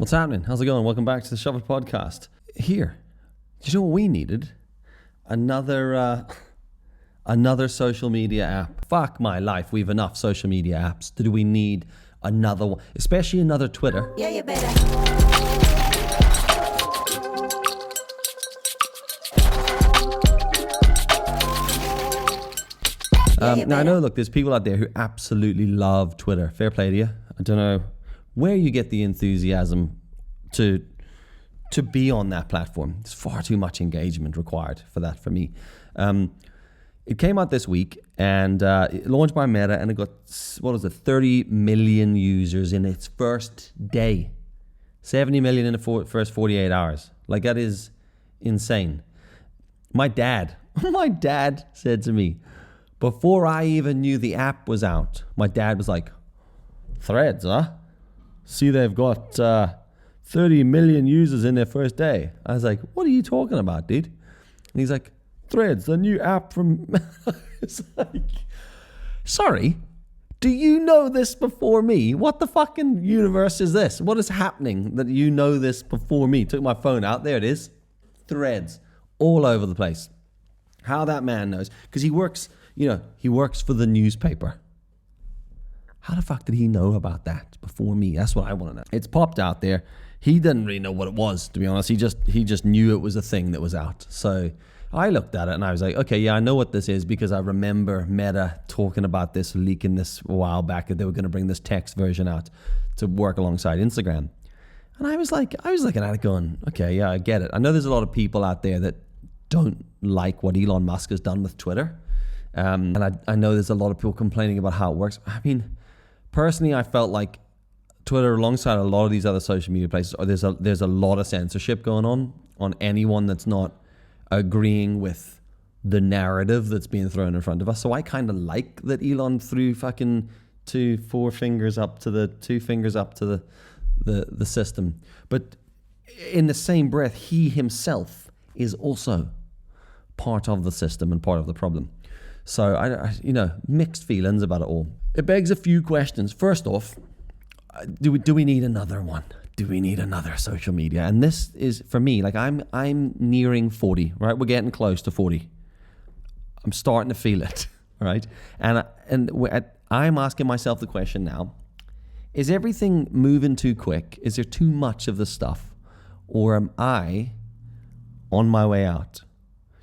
What's happening? How's it going? Welcome back to the Shoveit Podcast. Here, do you know what we needed? Another social media app. Fuck my life. We have enough social media apps. Do we need another one? Especially another Twitter. Yeah, you better. Now, I know, look, there's people out there who absolutely love Twitter. Fair play to you. I don't know where you get the enthusiasm to be on that platform. There's far too much engagement required for that for me. It came out this week and it launched by Meta and it got, 30 million users in its first day. 70 million in the first 48 hours. Like, that is insane. My dad said to me, before I even knew the app was out, my dad was like, Threads, huh? See, they've got 30 million users in their first day. I was like, what are you talking about, dude? And he's like, Threads, the new app from... It's like, sorry, do you know this before me? What the fucking universe is this? What is happening that you know this before me? Took my phone out, there it is. Threads, all over the place. How that man knows, because he works for the newspaper. How the fuck did he know about that before me? That's what I want to know. It's popped out there. He didn't really know what it was, to be honest. He just knew it was a thing that was out. So I looked at it and I was like, okay, yeah, I know what this is because I remember Meta talking about this, leaking this a while back, that they were going to bring this text version out to work alongside Instagram. And I was looking at it going, okay, yeah, I get it. I know there's a lot of people out there that don't like what Elon Musk has done with Twitter. And I know there's a lot of people complaining about how it works. I mean, personally, I felt like Twitter, alongside a lot of these other social media places, there's a lot of censorship going on anyone that's not agreeing with the narrative that's being thrown in front of us. So I kind of like that Elon threw fucking two fingers up to the system. But in the same breath, he himself is also part of the system and part of the problem. So I mixed feelings about it all. It begs a few questions. First off, do we need another one? Do we need another social media? And this is, for me, like I'm nearing 40, right? We're getting close to 40. I'm starting to feel it, right? And I'm asking myself the question now, is everything moving too quick? Is there too much of the stuff? Or am I on my way out?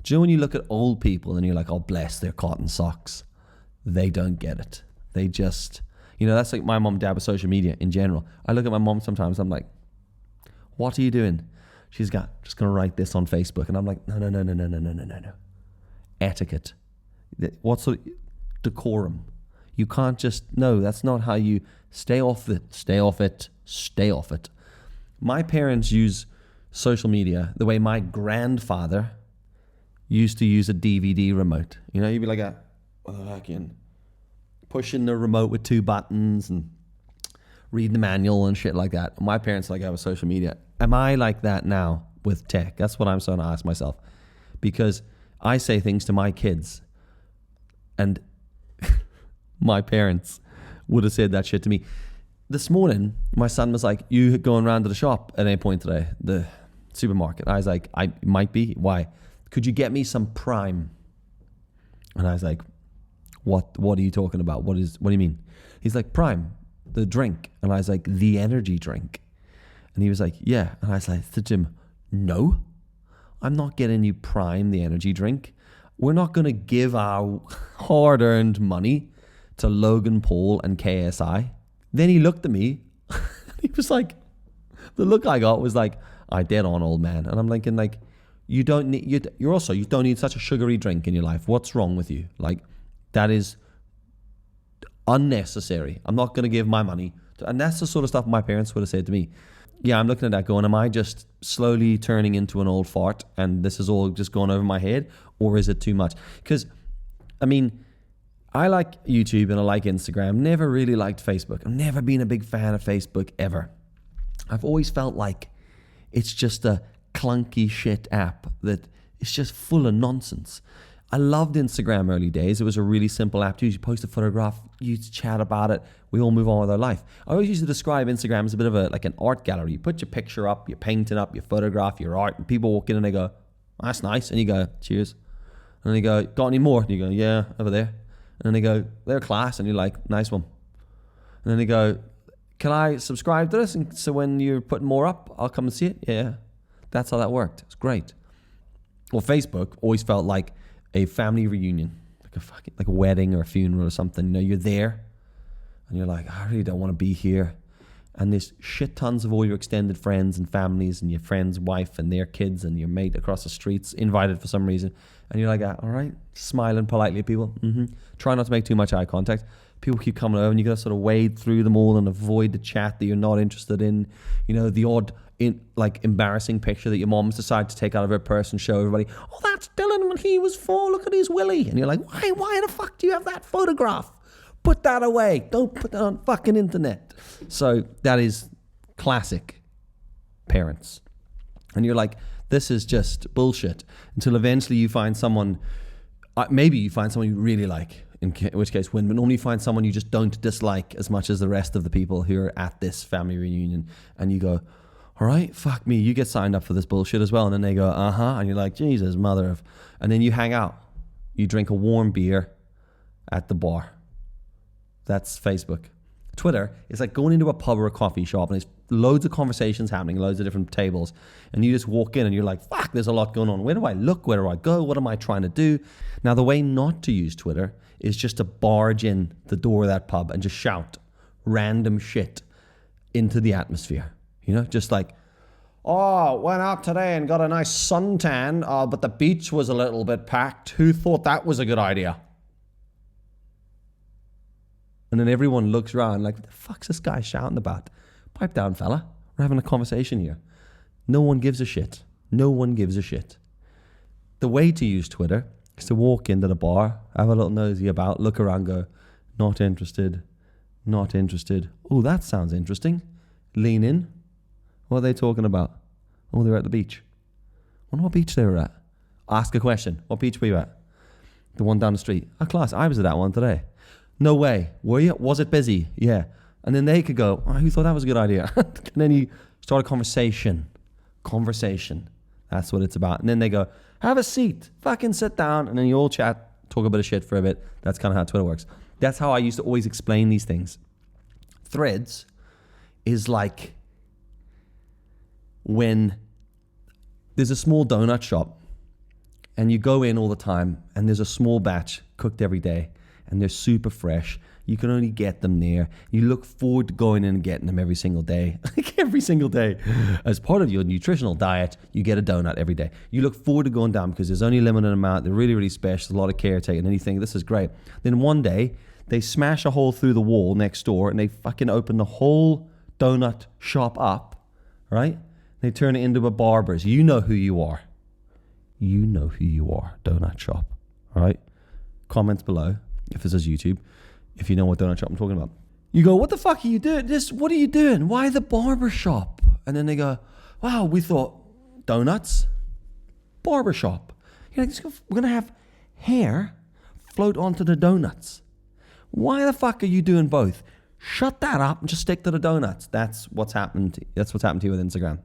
Do you know when you look at old people and you're like, oh, bless their cotton socks? They don't get it. They just, that's like my mom and dad with social media in general. I look at my mom sometimes, I'm like, what are you doing? She's just going to write this on Facebook. And I'm like, no. Etiquette. What's decorum? You can't just, no, that's not how you stay off it. My parents use social media the way my grandfather used to use a DVD remote. You'd be like pushing the remote with two buttons and reading the manual and shit like that. My parents like that with social media. Am I like that now with tech? That's what I'm starting to ask myself. Because I say things to my kids and my parents would have said that shit to me. This morning, my son was like, you going around to the shop at any point today? The supermarket. I was like, I might be. Why? Could you get me some Prime? And I was like, what are you talking about? What do you mean? He's like, Prime, the drink. And I was like, the energy drink. And he was like, yeah. And I was like, to Jim, no, I'm not getting you Prime, the energy drink. We're not going to give our hard-earned money to Logan Paul and KSI. Then he looked at me. He was like, the look I got was like, I dead on, old man. And I'm thinking, like, you don't need such a sugary drink in your life. What's wrong with you? Like, that is unnecessary. I'm not going to give my money and that's the sort of stuff my parents would have said to me. Yeah, I'm looking at that going, am I just slowly turning into an old fart and this is all just going over my head, or is it too much? Because, I mean, I like YouTube and I like Instagram. Never really liked Facebook. I've never been a big fan of Facebook ever. I've always felt like it's just a clunky shit app that is just full of nonsense. I loved Instagram early days. It was a really simple app to use. You post a photograph, you chat about it. We all move on with our life. I always used to describe Instagram as a bit of like an art gallery. You put your picture up, you're painting up, you photograph your art, and people walk in and they go, that's nice. And you go, cheers. And they go, got any more? And you go, yeah, over there. And then they go, they're class. And you're like, nice one. And then they go, can I subscribe to this? And so when you're putting more up, I'll come and see it. Yeah. That's how that worked. It's great. Well, Facebook always felt like a family reunion, like a wedding or a funeral or something. You know, you're there and you're like, I really don't want to be here. And there's shit tons of all your extended friends and families and your friend's wife and their kids and your mate across the streets invited for some reason. And you're like, all right, smiling politely at people. Try not to make too much eye contact. People keep coming over and you got to sort of wade through them all and avoid the chat that you're not interested in. You know, the odd embarrassing picture that your mom's decided to take out of her purse and show everybody. Oh, that's Dylan when he was 4. Look at his willy. And you're like, why the fuck do you have that photograph? Put that away. Don't put that on fucking internet. So that is classic parents. And you're like, this is just bullshit. Until eventually you find someone, maybe you find someone you really like, in which case win, but normally you find someone you just don't dislike as much as the rest of the people who are at this family reunion. And you go, all right, fuck me, you get signed up for this bullshit as well. And then they go, and you're like, Jesus, mother of... And then you hang out. You drink a warm beer at the bar. That's Facebook. Twitter is like going into a pub or a coffee shop and there's loads of conversations happening, loads of different tables. And you just walk in and you're like, fuck, there's a lot going on. Where do I look? Where do I go? What am I trying to do? Now, the way not to use Twitter is just to barge in the door of that pub and just shout random shit into the atmosphere. You know, just like, oh, went out today and got a nice suntan, but the beach was a little bit packed. Who thought that was a good idea? And then everyone looks around like, what the fuck's this guy shouting about? Pipe down, fella. We're having a conversation here. No one gives a shit. No one gives a shit. The way to use Twitter is to walk into the bar, have a little nosy about, look around, go, not interested, not interested. Oh, that sounds interesting. Lean in. What are they talking about? Oh, they're at the beach. Wonder what beach they were at. Ask a question. What beach were you at? The one down the street. Oh, class, I was at that one today. No way. Were you? Was it busy? Yeah. And then they could go, oh, who thought that was a good idea? And then you start a conversation. Conversation. That's what it's about. And then they go, have a seat. Fucking sit down. And then you all chat, talk a bit of shit for a bit. That's kind of how Twitter works. That's how I used to always explain these things. Threads is like when there's a small donut shop and you go in all the time and there's a small batch cooked every day and they're super fresh. You can only get them there. You look forward to going in and getting them every single day. Like every single day. As part of your nutritional diet, you get a donut every day. You look forward to going down because there's only a limited amount. They're really, really special. There's a lot of care taken. And you think, this is great. Then one day, they smash a hole through the wall next door and they fucking open the whole donut shop up, right? They turn it into a Barber's. You know who you are. You know who you are, donut shop. All right? Comments below, if this is YouTube, if you know what donut shop I'm talking about. You go, what the fuck are you doing? What are you doing? Why the Barbershop? And then they go, wow, we thought donuts, Barbershop. You're like, we're going to have hair float onto the donuts. Why the fuck are you doing both? Shut that up and just stick to the donuts. That's what's happened. That's what's happened to you with Instagram.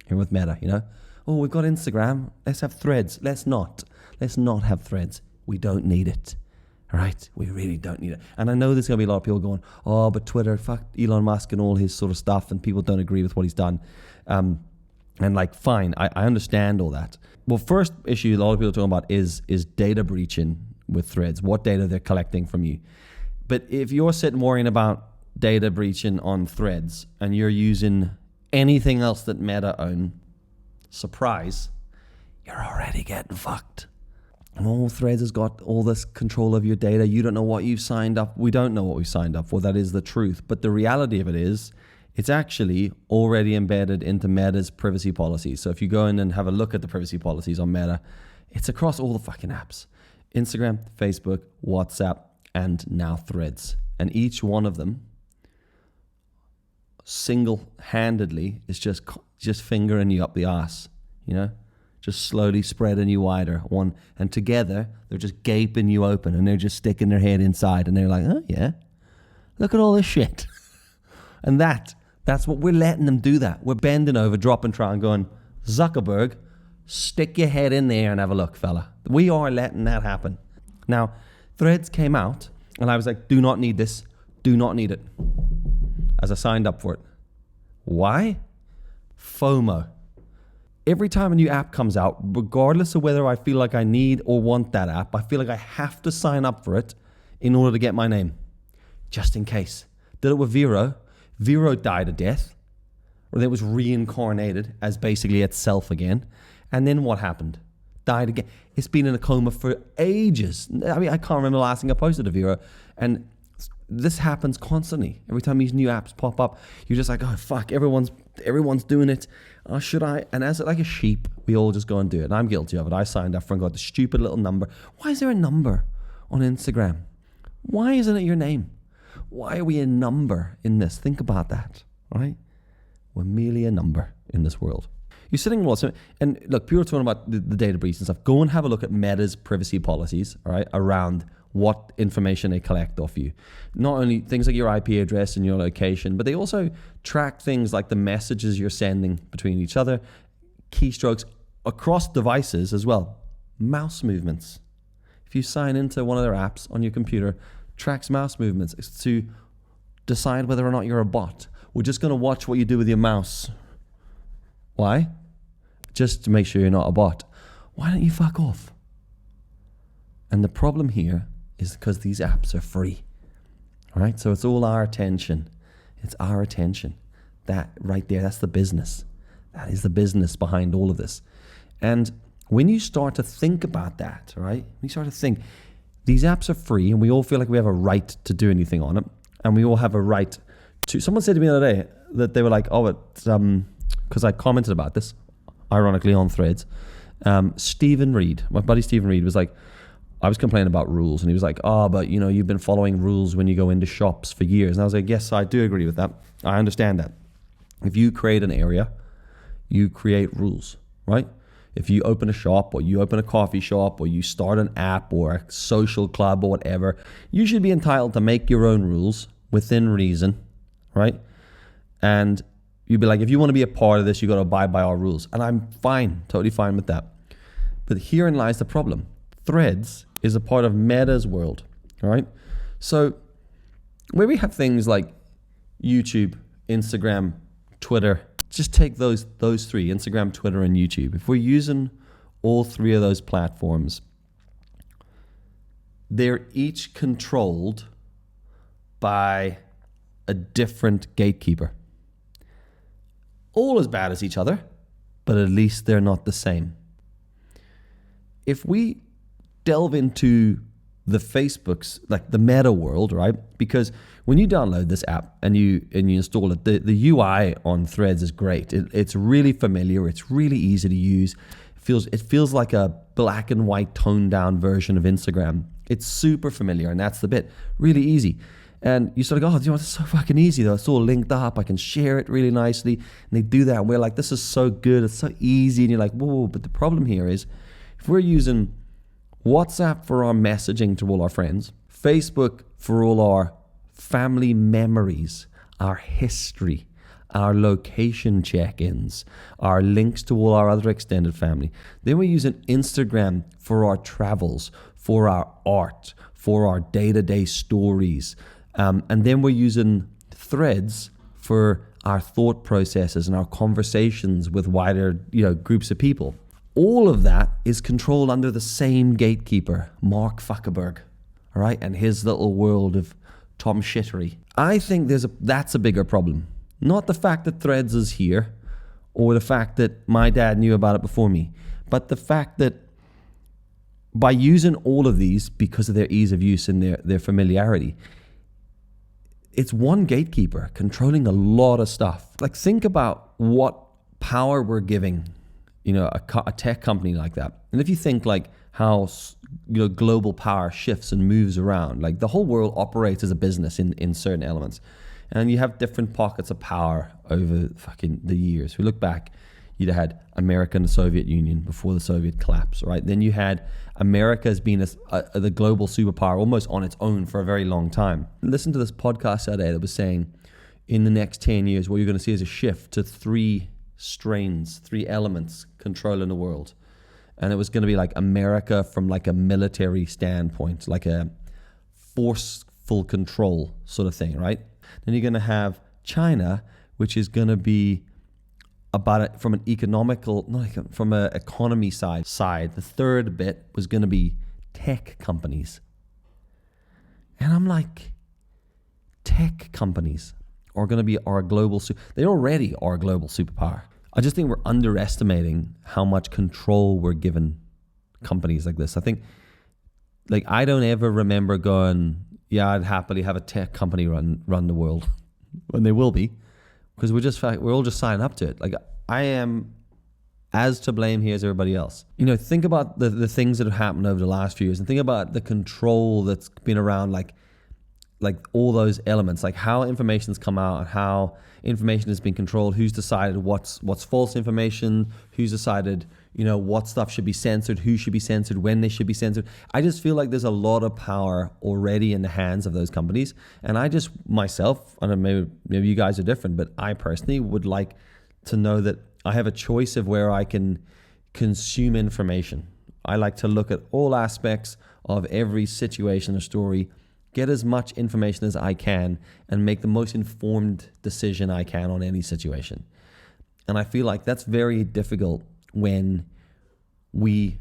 Here with Meta, you know? Oh, we've got Instagram. Let's have threads. Let's not have threads. We don't need it. All right? We really don't need it. And I know there's going to be a lot of people going, oh, but Twitter, fuck Elon Musk and all his sort of stuff, and people don't agree with what he's done. And like, fine, I understand all that. Well, first issue a lot of people are talking about is data breaching with threads, what data they're collecting from you. But if you're sitting worrying about data breaching on threads and you're using anything else that Meta own, surprise, you're already getting fucked. And all Threads has got all this control of your data. You don't know what you've signed up. We don't know what we've signed up for. That is the truth. But the reality of it is, it's actually already embedded into Meta's privacy policies. So if you go in and have a look at the privacy policies on Meta, it's across all the fucking apps. Instagram, Facebook, WhatsApp, and now Threads. And each one of them single-handedly is just fingering you up the ass, you know? just slowly spreading you wider. And together, they're just gaping you open, and they're just sticking their head inside, and they're like, oh yeah, look at all this shit. And that's what we're letting them do that. We're bending over, dropping trowel, going, Zuckerberg, stick your head in there and have a look, fella. We are letting that happen. Now, Threads came out, and I was like, do not need this. Do not need it. As I signed up for it. Why? FOMO. Every time a new app comes out, regardless of whether I feel like I need or want that app, I feel like I have to sign up for it in order to get my name. Just in case. Did it with Vero. Vero died a death. Or it was reincarnated as basically itself again. And then what happened? Died again. It's been in a coma for ages. I mean, I can't remember the last thing I posted a Vero. And this happens constantly. Every time these new apps pop up, you're just like, oh fuck, everyone's doing it. Oh, should I? And as like a sheep, we all just go and do it. And I'm guilty of it. I signed up for and got the stupid little number. Why is there a number on Instagram? Why isn't it your name? Why are we a number in this? Think about that, right? We're merely a number in this world. You're sitting and watching, and look, people are talking about the data breach and stuff. Go and have a look at Meta's privacy policies, all right, around what information they collect off you. Not only things like your IP address and your location, but they also track things like the messages you're sending between each other, keystrokes across devices as well. Mouse movements. If you sign into one of their apps on your computer, tracks mouse movements. It's to decide whether or not you're a bot. We're just going to watch what you do with your mouse. Why? Just to make sure you're not a bot. Why don't you fuck off? And the problem here is because these apps are free. All right? So it's all our attention. It's our attention. That right there, that's the business. That is the business behind all of this. And when you start to think about that, right? When you start to think, these apps are free and we all feel like we have a right to do anything on it. And we all have a right to... Someone said to me the other day that they were like, oh, it's... because I commented about this, ironically, on Threads. Stephen Reed, my buddy Stephen Reed was like, I was complaining about rules, and he was like, oh, but you know, you've been following rules when you go into shops for years. And I was like, yes, I do agree with that. I understand that. If you create an area, you create rules, right? If you open a shop, or you open a coffee shop, or you start an app or a social club or whatever, you should be entitled to make your own rules within reason, right? And you'd be like, if you want to be a part of this, you got to abide by our rules. And I'm fine, totally fine with that. But herein lies the problem. Threads is a part of Meta's world, all right? So where we have things like YouTube, Instagram, Twitter, just take those three, Instagram, Twitter, and YouTube. If we're using all three of those platforms, they're each controlled by a different gatekeeper. All as bad as each other, but at least they're not the same. If we delve into the Facebook's, like the Meta world, right? Because when you download this app and you install it, the UI on Threads is great. It's really familiar. It's really easy to use. It feels like a black and white toned down version of Instagram. It's super familiar, and that's the bit. Really easy. And you sort of go, oh, you know, it's so fucking easy though. It's all linked up. I can share it really nicely. And they do that. And we're like, this is so good. It's so easy. And you're like, whoa. But the problem here is if we're using WhatsApp for our messaging to all our friends, Facebook for all our family memories, our history, our location check-ins, our links to all our other extended family. Then we're using Instagram for our travels, for our art, for our day-to-day stories. And then we're using Threads for our thought processes and our conversations with wider, groups of people. All of that is controlled under the same gatekeeper, Mark Zuckerberg, all right, and his little world of Tom Shittery. I think that's a bigger problem. Not the fact that Threads is here, or the fact that my dad knew about it before me, but the fact that by using all of these because of their ease of use and their familiarity, it's one gatekeeper controlling a lot of stuff. Like, think about what power we're giving, a tech company like that. And if you think like how, global power shifts and moves around, like the whole world operates as a business in certain elements. And you have different pockets of power over fucking the years. We look back, You'd had America and the Soviet Union before the Soviet collapse, right? Then you had America as being the global superpower almost on its own for a very long time. Listen to this podcast today that was saying in the next 10 years, what you're going to see is a shift to three elements controlling the world. And it was going to be like America from like a military standpoint, like a forceful control sort of thing, right? Then you're going to have China, which is going to be about it from an from an economy side. The third bit was going to be tech companies. And I'm like, tech companies are going to be our global, they already are a global superpower. I just think we're underestimating how much control we're given companies like this. I think, like, I don't ever remember going, yeah, I'd happily have a tech company run the world. When they will be, because we're all just signing up to it. Like, I am as to blame here as everybody else. You know, think about the things that have happened over the last few years, and think about the control that's been around, like all those elements, like how information's come out and how information has been controlled, who's decided what's false information, who's decided, you know, what stuff should be censored, who should be censored, when they should be censored. I just feel like there's a lot of power already in the hands of those companies. And I just, myself, I don't know, maybe you guys are different, but I personally would like to know that I have a choice of where I can consume information. I like to look at all aspects of every situation or story, get as much information as I can, and make the most informed decision I can on any situation. And I feel like that's very difficult when we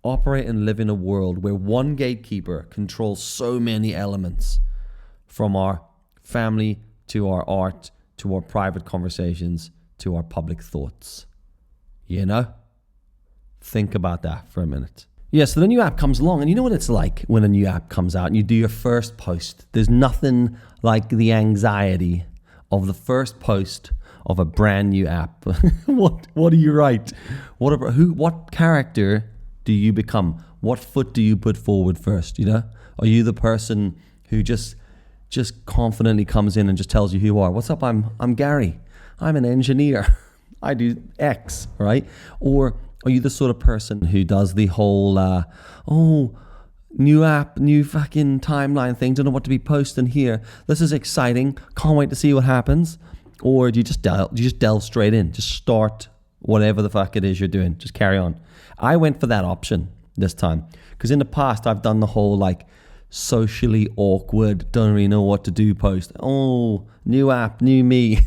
operate and live in a world where one gatekeeper controls so many elements, from our family to our art to our private conversations to our public thoughts. You know? Think about that for a minute. Yeah, so the new app comes along, and you know what it's like when a new app comes out and you do your first post. There's nothing like the anxiety of the first post of a brand new app. What do you write? What character do you become? What foot do you put forward first, you know? Are you the person who just confidently comes in and just tells you who you are? What's up? I'm Gary. I'm an engineer. I do X, right? Or are you the sort of person who does the whole, new app, new fucking timeline thing, don't know what to be posting here. This is exciting. Can't wait to see what happens. Or do you just delve straight in? Just start whatever the fuck it is you're doing. Just carry on. I went for that option this time, because in the past I've done the whole like socially awkward, don't really know what to do post. Oh, new app, new me.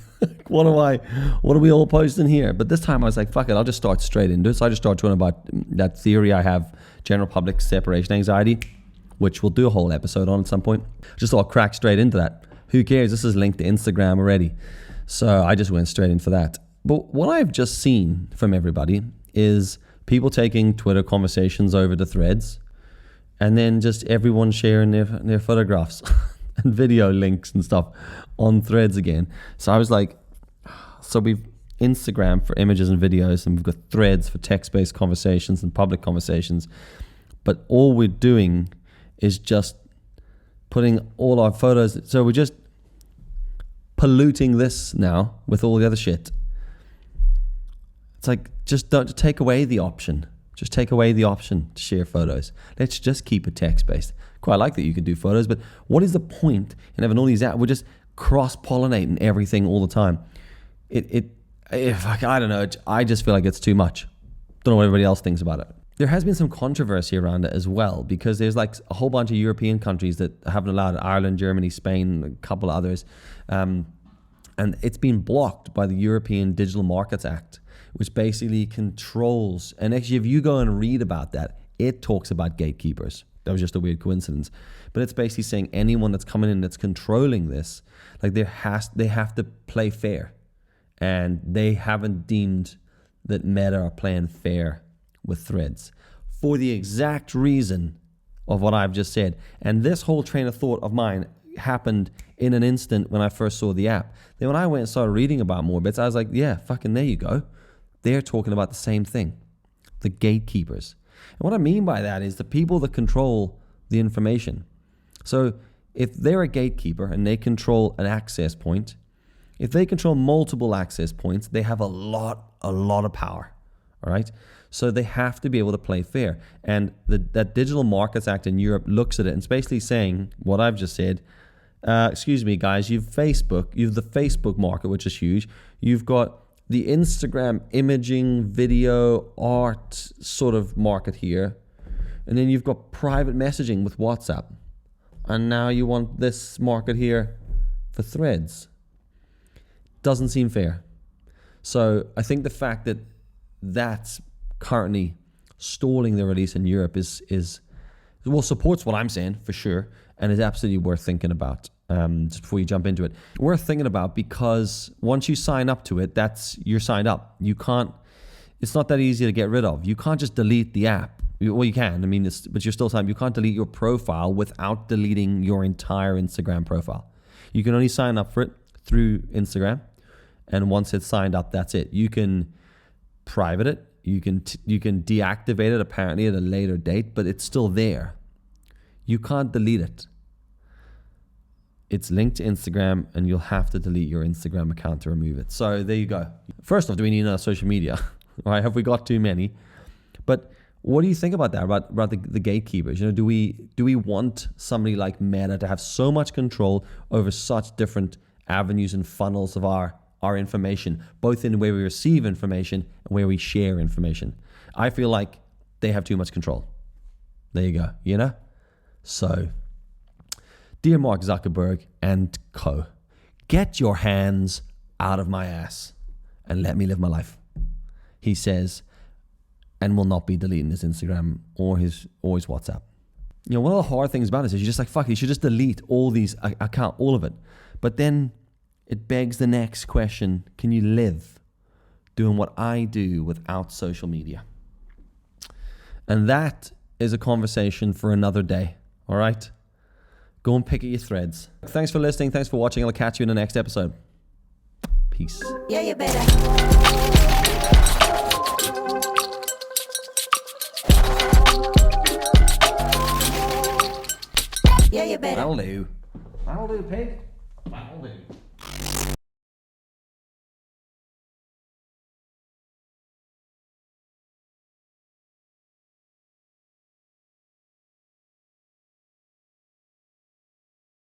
What are we all posting here? But this time I was like, fuck it, I'll just start straight into it. So I just started talking about that theory I have, general public separation anxiety, which we'll do a whole episode on at some point. Just all crack straight into that. Who cares? This is linked to Instagram already. So I just went straight in for that. But what I've just seen from everybody is people taking Twitter conversations over to Threads, and then just everyone sharing their photographs and video links and stuff on Threads again. So I was like, so we've Instagram for images and videos, and we've got Threads for text-based conversations and public conversations. But all we're doing is just putting all our photos. So we're just polluting this now with all the other shit. It's like, just don't take away the option. Just take away the option to share photos. Let's just keep it text-based. Quite like that you can do photos, but what is the point in having all these apps? We're just cross-pollinating everything all the time. I don't know. I just feel like it's too much. Don't know what everybody else thinks about it. There has been some controversy around it as well, because there's like a whole bunch of European countries that haven't allowed it. Ireland, Germany, Spain, a couple of others. And it's been blocked by the European Digital Markets Act, which basically controls, and actually if you go and read about that, it talks about gatekeepers. That was just a weird coincidence. But it's basically saying anyone that's coming in that's controlling this, like they have to play fair. And they haven't deemed that Meta are playing fair with Threads for the exact reason of what I've just said. And this whole train of thought of mine happened in an instant when I first saw the app. Then when I went and started reading about more bits, I was like, yeah, fucking there you go. They're talking about the same thing, the gatekeepers. And what I mean by that is the people that control the information. So if they're a gatekeeper and they control an access point, If they control multiple access points, they have a lot of power. All right. So they have to be able to play fair. And that Digital Markets Act in Europe looks at it and it's basically saying what I've just said. Excuse me, guys, you've the Facebook market, which is huge. You've got the Instagram imaging, video, art sort of market here. And then you've got private messaging with WhatsApp. And now you want this market here for threads. Doesn't seem fair. So I think the fact that that's currently stalling the release in Europe is supports what I'm saying for sure, and is absolutely worth thinking about. Just before you jump into it, worth thinking about, because once you sign up to it, you're signed up. It's not that easy to get rid of. You can't just delete the app. Well, you can. I mean, but you're still signed. You can't delete your profile without deleting your entire Instagram profile. You can only sign up for it through Instagram, and once it's signed up, that's it. You can private it. You can deactivate it apparently at a later date, but it's still there. You can't delete it. It's linked to Instagram, and you'll have to delete your Instagram account to remove it. So there you go. First off, do we need another social media? Right? Have we got too many? But what do you think about that? About the gatekeepers? Do we want somebody like Meta to have so much control over such different avenues and funnels of our information, both in where we receive information and where we share information? I feel like they have too much control. There you go. So, dear Mark Zuckerberg and co, get your hands out of my ass and let me live my life, he says, and will not be deleting his Instagram or his WhatsApp. One of the hard things about this is you're just like, fuck, you should just delete all these account, all of it. But then it begs the next question: can you live doing what I do without social media? And that is a conversation for another day. All right? Go and pick at your threads. Thanks for listening. Thanks for watching. I'll catch you in the next episode. Peace. Yeah, you better. Yeah, you better. That'll do, pig. That'll do.